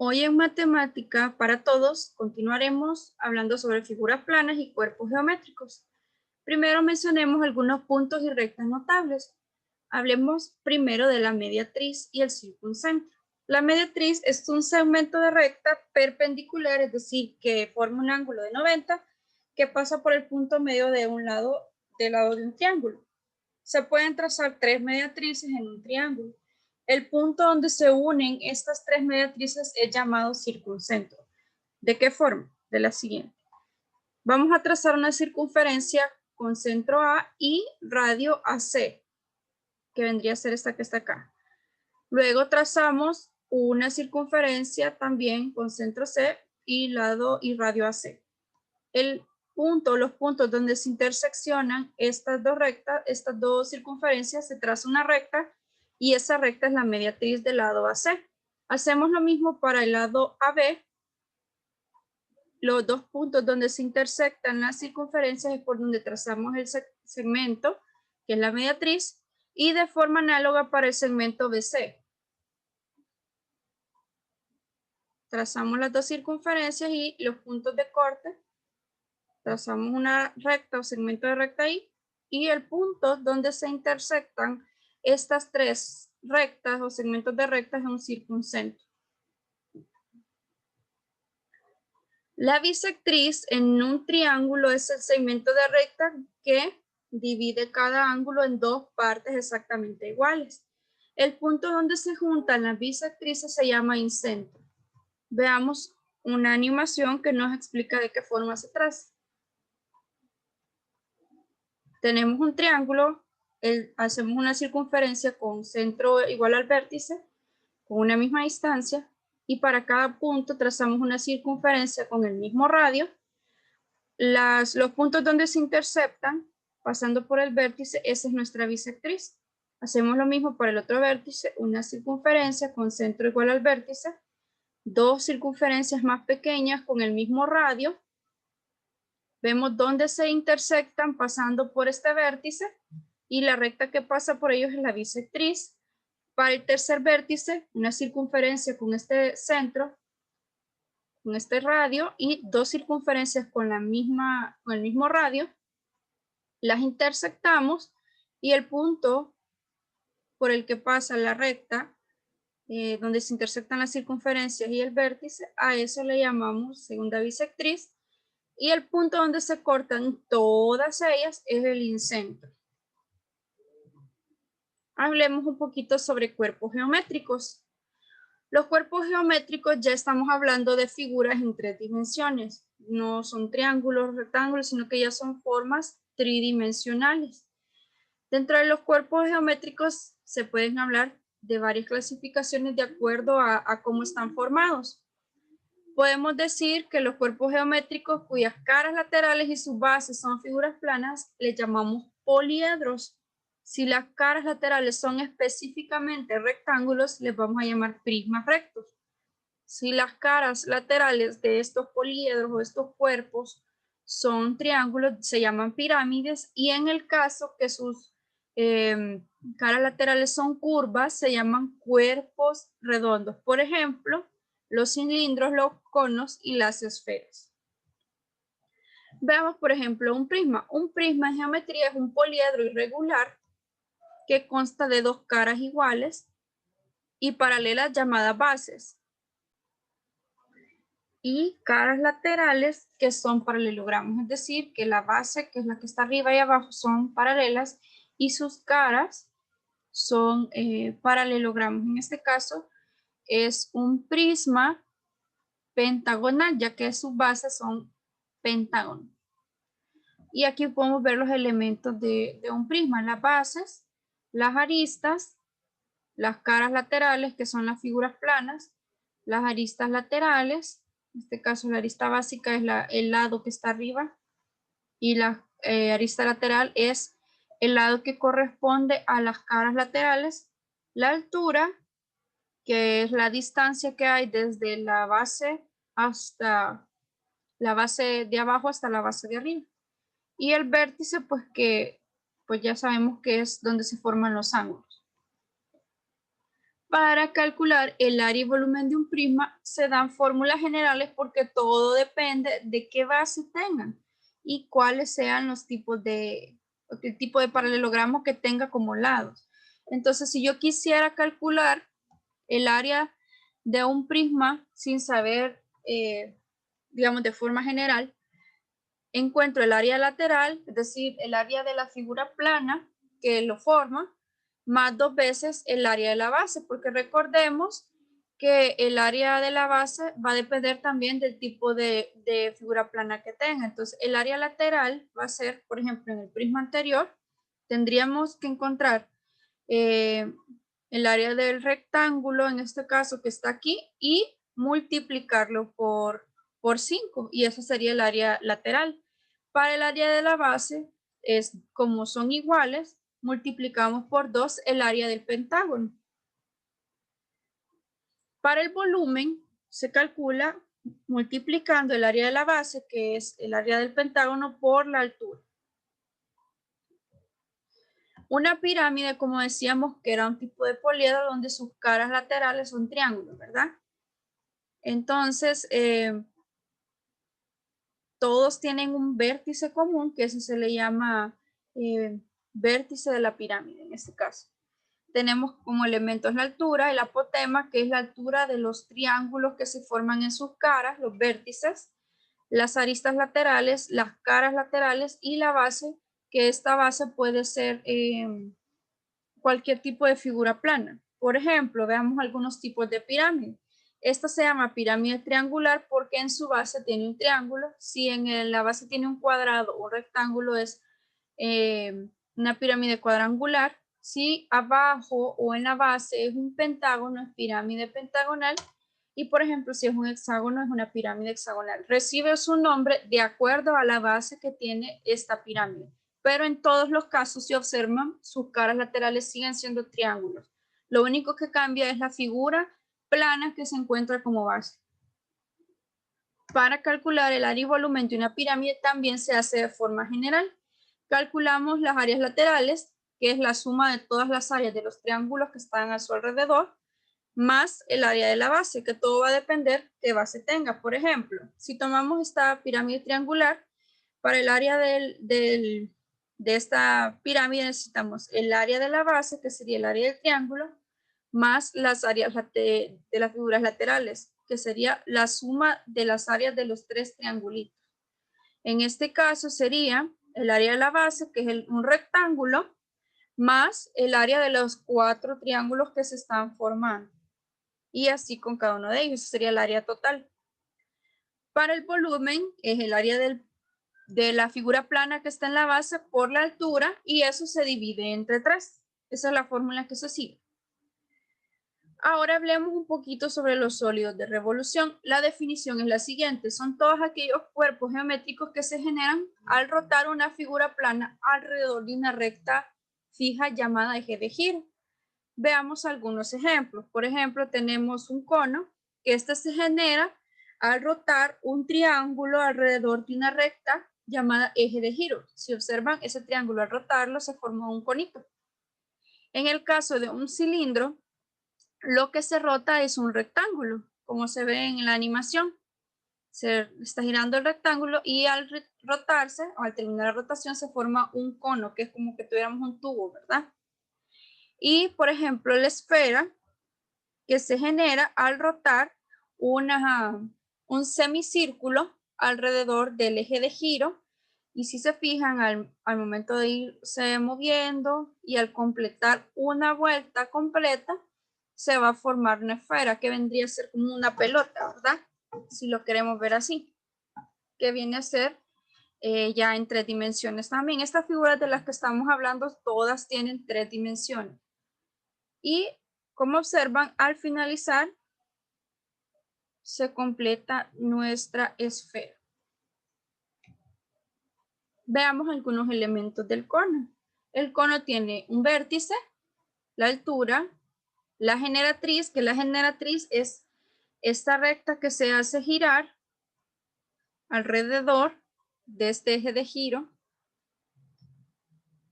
Hoy en Matemática para Todos continuaremos hablando sobre figuras planas y cuerpos geométricos. Primero mencionemos algunos puntos y rectas notables. Hablemos primero de la mediatriz y el circuncentro. La mediatriz es un segmento de recta perpendicular, es decir, que forma un ángulo de 90 que pasa por el punto medio de un lado de un triángulo. Se pueden trazar tres mediatrices en un triángulo. El punto donde se unen estas tres mediatrices es llamado circuncentro. ¿De qué forma? De la siguiente. Vamos a trazar una circunferencia con centro A y radio AC, que vendría a ser esta que está acá. Luego trazamos una circunferencia también con centro C y lado y radio AC. Los puntos donde se interseccionan estas dos rectas, estas dos circunferencias, se traza una recta y esa recta es la mediatriz del lado AC. Hacemos lo mismo para el lado AB. Los dos puntos donde se intersectan las circunferencias es por donde trazamos el segmento, que es la mediatriz, y de forma análoga para el segmento BC. Trazamos las dos circunferencias y los puntos de corte. Trazamos una recta o segmento de recta ahí y el punto donde se intersectan estas tres rectas o segmentos de rectas es un circuncentro. La bisectriz en un triángulo es el segmento de recta que divide cada ángulo en dos partes exactamente iguales. El punto donde se juntan las bisectrices se llama incentro. Veamos una animación que nos explica de qué forma se traza. Tenemos un triángulo, hacemos una circunferencia con centro igual al vértice, con una misma distancia, y para cada punto trazamos una circunferencia con el mismo radio. Los puntos donde se interceptan, pasando por el vértice, esa es nuestra bisectriz. Hacemos lo mismo para el otro vértice, una circunferencia con centro igual al vértice, dos circunferencias más pequeñas con el mismo radio. Vemos dónde se intersectan pasando por este vértice y la recta que pasa por ellos es la bisectriz. Para el tercer vértice, una circunferencia con este centro, con este radio y dos circunferencias con el mismo radio. Las intersectamos y el punto por el que pasa la recta, donde se intersectan las circunferencias y el vértice, a eso le llamamos segunda bisectriz. Y el punto donde se cortan todas ellas es el incentro. Hablemos un poquito sobre cuerpos geométricos. Los cuerpos geométricos ya estamos hablando de figuras en tres dimensiones. No son triángulos, rectángulos, sino que ya son formas tridimensionales. Dentro de los cuerpos geométricos se pueden hablar de varias clasificaciones de acuerdo a cómo están formados. Podemos decir que los cuerpos geométricos cuyas caras laterales y sus bases son figuras planas, les llamamos poliedros. Si las caras laterales son específicamente rectángulos, les vamos a llamar prismas rectos. Si las caras laterales de estos poliedros o estos cuerpos son triángulos, se llaman pirámides, y en el caso que sus caras laterales son curvas, se llaman cuerpos redondos. Por ejemplo, los cilindros, los conos y las esferas. Veamos, por ejemplo, un prisma. Un prisma en geometría es un poliedro irregular que consta de dos caras iguales y paralelas llamadas bases, y caras laterales que son paralelogramos, es decir, que la base, que es la que está arriba y abajo, son paralelas y sus caras son paralelogramos. En este caso es un prisma pentagonal, ya que sus bases son pentágonos. Y aquí podemos ver los elementos de un prisma: las bases, las aristas, las caras laterales, que son las figuras planas, las aristas laterales, en este caso la arista básica es el lado que está arriba, y la arista lateral es el lado que corresponde a las caras laterales, la altura, que es la distancia que hay desde la base hasta la base de abajo hasta la base de arriba, y el vértice, pues que pues ya sabemos que es donde se forman los ángulos. Para calcular el área y volumen de un prisma se dan fórmulas generales porque todo depende de qué base tengan y cuáles sean los tipos de, el tipo de paralelogramo que tenga como lados. Entonces, si yo quisiera calcular el área de un prisma sin saber, digamos, de forma general, encuentro el área lateral, es decir, el área de la figura plana que lo forma, más 2 veces el área de la base, porque recordemos que el área de la base va a depender también del tipo de figura plana que tenga. Entonces, el área lateral va a ser, por ejemplo, en el prisma anterior, tendríamos que encontrar el área del rectángulo, en este caso que está aquí, y multiplicarlo por 5, y eso sería el área lateral. Para el área de la base, es como son iguales, multiplicamos por 2 el área del pentágono. Para el volumen, se calcula multiplicando el área de la base, que es el área del pentágono, por la altura. Una pirámide, como decíamos, que era un tipo de poliedro donde sus caras laterales son triángulos, ¿verdad? Entonces, todos tienen un vértice común, que ese se le llama vértice de la pirámide en este caso. Tenemos como elementos la altura, el apotema, que es la altura de los triángulos que se forman en sus caras, los vértices, las aristas laterales, las caras laterales y la base, que esta base puede ser cualquier tipo de figura plana. Por ejemplo, veamos algunos tipos de pirámide. Esta se llama pirámide triangular porque en su base tiene un triángulo. Si en la base tiene un cuadrado o un rectángulo, es una pirámide cuadrangular. Si abajo o en la base es un pentágono, es pirámide pentagonal. Y por ejemplo, si es un hexágono, es una pirámide hexagonal. Recibe su nombre de acuerdo a la base que tiene esta pirámide. Pero en todos los casos, si observan, sus caras laterales siguen siendo triángulos. Lo único que cambia es la figura plana que se encuentra como base. Para calcular el área y volumen de una pirámide también se hace de forma general. Calculamos las áreas laterales, que es la suma de todas las áreas de los triángulos que están a su alrededor, más el área de la base, que todo va a depender qué base tenga. Por ejemplo, si tomamos esta pirámide triangular, para el área de esta pirámide necesitamos el área de la base, que sería el área del triángulo, más las áreas de las figuras laterales, que sería la suma de las áreas de los 3 triangulitos. En este caso sería el área de la base, que es un rectángulo, más el área de los 4 triángulos que se están formando. Y así con cada uno de ellos, sería el área total. Para el volumen es el área de la figura plana que está en la base por la altura, y eso se divide entre 3. Esa es la fórmula que se sigue. Ahora hablemos un poquito sobre los sólidos de revolución. La definición es la siguiente: son todos aquellos cuerpos geométricos que se generan al rotar una figura plana alrededor de una recta fija llamada eje de giro. Veamos algunos ejemplos. Por ejemplo, tenemos un cono, que este se genera al rotar un triángulo alrededor de una recta llamada eje de giro. Si observan, ese triángulo al rotarlo se forma un conito. En el caso de un cilindro, lo que se rota es un rectángulo, como se ve en la animación. Se está girando el rectángulo y al rotarse, o al terminar la rotación, se forma un cono, que es como que tuviéramos un tubo, ¿verdad? Y, por ejemplo, la esfera, que se genera al rotar un semicírculo alrededor del eje de giro. Y si se fijan, al momento de irse moviendo y al completar una vuelta completa, se va a formar una esfera que vendría a ser como una pelota, ¿verdad? Si lo queremos ver así, que viene a ser ya en 3 dimensiones también. Estas figuras de las que estamos hablando, todas tienen 3 dimensiones. Y como observan, al finalizar, se completa nuestra esfera. Veamos algunos elementos del cono. El cono tiene un vértice, la altura, la generatriz, que la generatriz es esta recta que se hace girar alrededor de este eje de giro,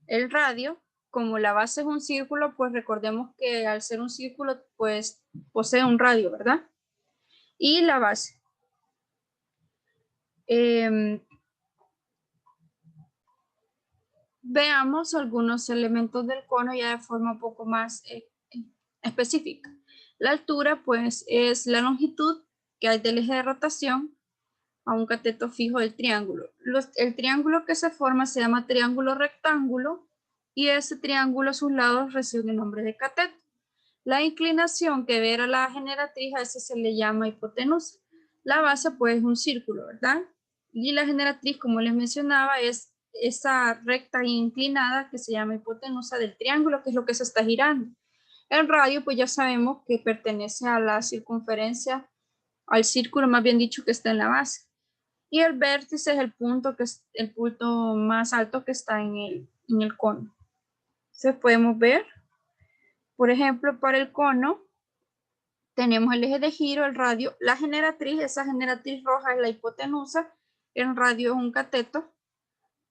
el radio, como la base es un círculo, pues recordemos que al ser un círculo, pues posee un radio, ¿verdad? Y la base. Veamos algunos elementos del cono ya de forma un poco más específica. La altura, pues, es la longitud que hay del eje de rotación a un cateto fijo del triángulo. El triángulo que se forma se llama triángulo rectángulo y ese triángulo a sus lados recibe el nombre de cateto. La inclinación que verá la generatriz a ese se le llama hipotenusa. La base pues es un círculo, ¿verdad? Y la generatriz, como les mencionaba, es esa recta inclinada que se llama hipotenusa del triángulo, que es lo que se está girando. El radio pues ya sabemos que pertenece a la circunferencia, al círculo más bien dicho que está en la base. Y el vértice es el punto, que es el punto más alto que está en el cono. Entonces podemos ver, por ejemplo, para el cono, tenemos el eje de giro, el radio, la generatriz, esa generatriz roja es la hipotenusa, el radio es un cateto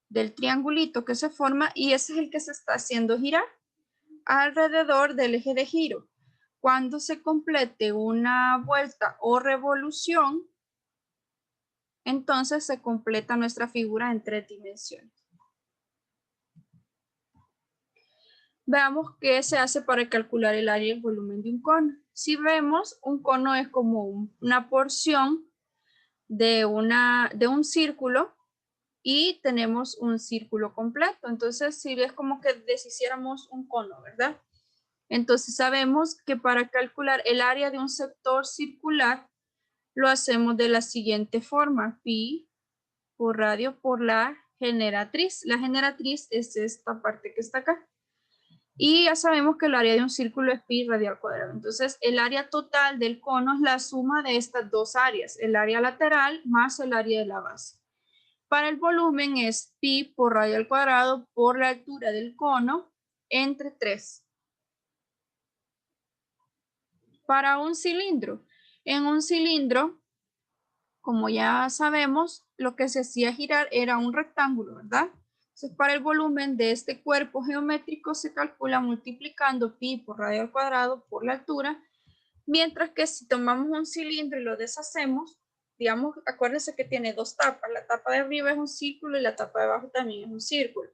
del triangulito que se forma y ese es el que se está haciendo girar alrededor del eje de giro. Cuando se complete una vuelta o revolución, entonces se completa nuestra figura en 3 dimensiones. Veamos qué se hace para calcular el área y el volumen de un cono. Si vemos, un cono es como una porción de un círculo y tenemos un círculo completo. Entonces, si es como que deshiciéramos un cono, ¿verdad? Entonces sabemos que para calcular el área de un sector circular lo hacemos de la siguiente forma: pi por radio por la generatriz. La generatriz es esta parte que está acá. Y ya sabemos que el área de un círculo es pi radio al cuadrado. Entonces, el área total del cono es la suma de estas dos áreas, el área lateral más el área de la base. Para el volumen es pi por radio al cuadrado por la altura del cono entre 3. Para un cilindro, en un cilindro, como ya sabemos, lo que se hacía girar era un rectángulo, ¿verdad? Entonces, para el volumen de este cuerpo geométrico se calcula multiplicando pi por radio al cuadrado por la altura, mientras que si tomamos un cilindro y lo deshacemos, digamos, acuérdense que tiene dos tapas, la tapa de arriba es un círculo y la tapa de abajo también es un círculo.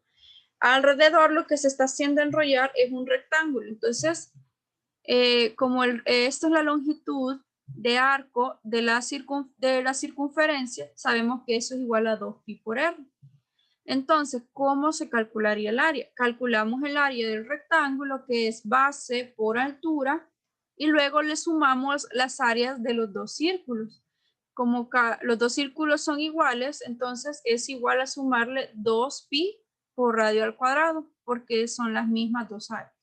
Alrededor lo que se está haciendo enrollar es un rectángulo, entonces, como esto es la longitud de arco de la circunferencia, sabemos que eso es igual a 2pi por r. Entonces, ¿cómo se calcularía el área? Calculamos el área del rectángulo, que es base por altura, y luego le sumamos las áreas de los dos círculos. Como los dos círculos son iguales, entonces es igual a sumarle 2pi por radio al cuadrado, porque son las mismas dos áreas.